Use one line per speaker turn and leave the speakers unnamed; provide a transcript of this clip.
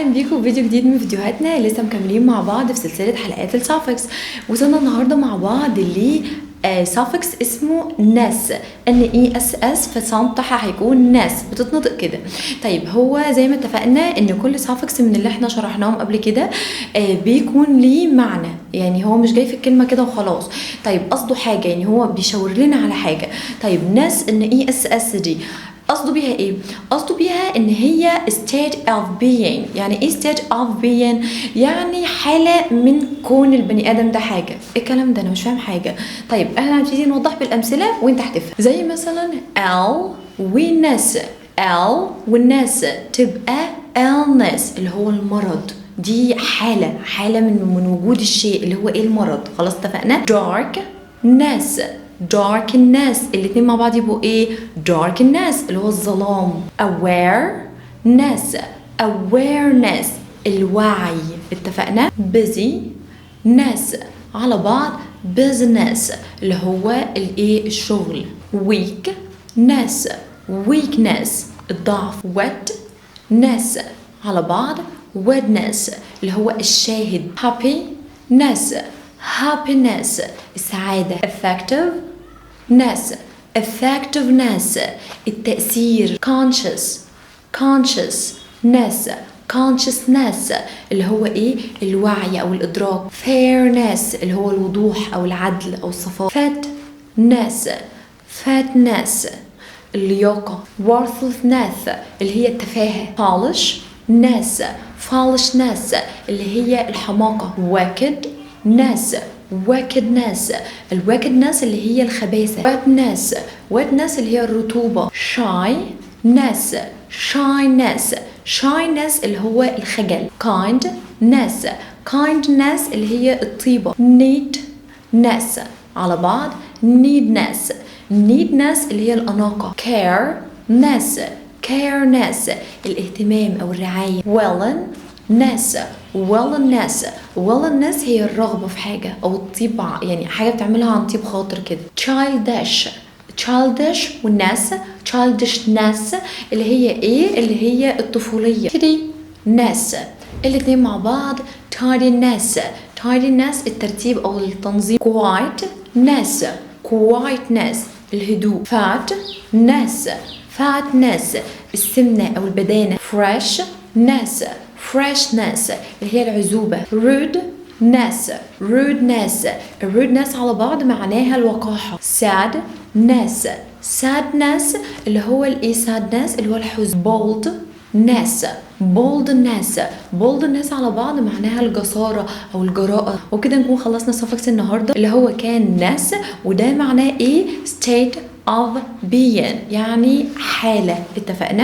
اهلا بيكم في فيديو جديد من فيديوهاتنا. لسه مكملين مع بعض في سلسله حلقات السافكس. وصلنا النهارده مع بعض ل سافكس اسمه ناس NESS، فصنطح هيكون ناس بتتنطق كده. طيب هو زي ما اتفقنا ان كل سافكس من اللي احنا شرحناهم قبل كده بيكون ليه معنى، يعني هو مش جاي في الكلمه كده وخلاص. طيب قصده حاجه، يعني هو بيشاور لنا على حاجه. طيب ناس NESS دي قصده بيها ايه؟ قصده بيها ان هي state of being. يعني ايه state of being؟ يعني حالة من كون البني ادم ده حاجة. الكلام ده انا مش فاهم حاجة. طيب احنا هنبتدي نوضح بالامثلة وانت هتفهم. زي مثلا ال والناس، ال والناس تبقى illness اللي هو المرض. دي حالة من وجود الشيء اللي هو ايه؟ المرض. خلاص اتفقنا. dark ناس، dark الناس، الاتنين مع بعض يبقوا ايه؟ dark الناس اللي هو الظلام. aware ناس، awareness الوعي. اتفقنا. busy ناس على بعض business اللي هو الايه؟ الشغل. weak ناس، weakness الضعف. wet ناس على بعض wetness اللي هو الشاهد. happy ناس، happiness السعادة. effective ناس، effectiveness التأثير. conscious ناس، consciousness اللي هو ايه؟ الوعي او الادراك. fairness اللي هو الوضوح او العدل او الصفاء. fatness اللياقة. worthlessness اللي هي التفاهة. foolishness اللي هي الحماقة. wickedness الwickedness اللي هي الخباثة. wetness اللي هي الرطوبة. shyness اللي هو الخجل. kindness اللي هي الطيبة. neatness على بعض neatness اللي هي الأناقة. careness الاهتمام أو الرعاية. wellness هي الرغبة في حاجة أو الطيب، يعني حاجة بتعملها عن طيب خاطر كده. childish والناس childishness اللي هي ايه؟ اللي هي الطفولية. ness الاتنين مع بعض. tidiness الترتيب أو التنظيم. quietness الهدوء. fatness السمنة أو البدانة. freshness اللي هي العزوبة. rudeness على بعض معناها الوقاحة. sadness اللي هو الايه؟ sadness اللي هو الحزن. boldness على بعض معناها الجسارة أو الجراءة. وكده نكون خلصنا سافكس النهاردة اللي هو كان ناس، وده معناه ايه؟ state of being يعني حالة. اتفقنا.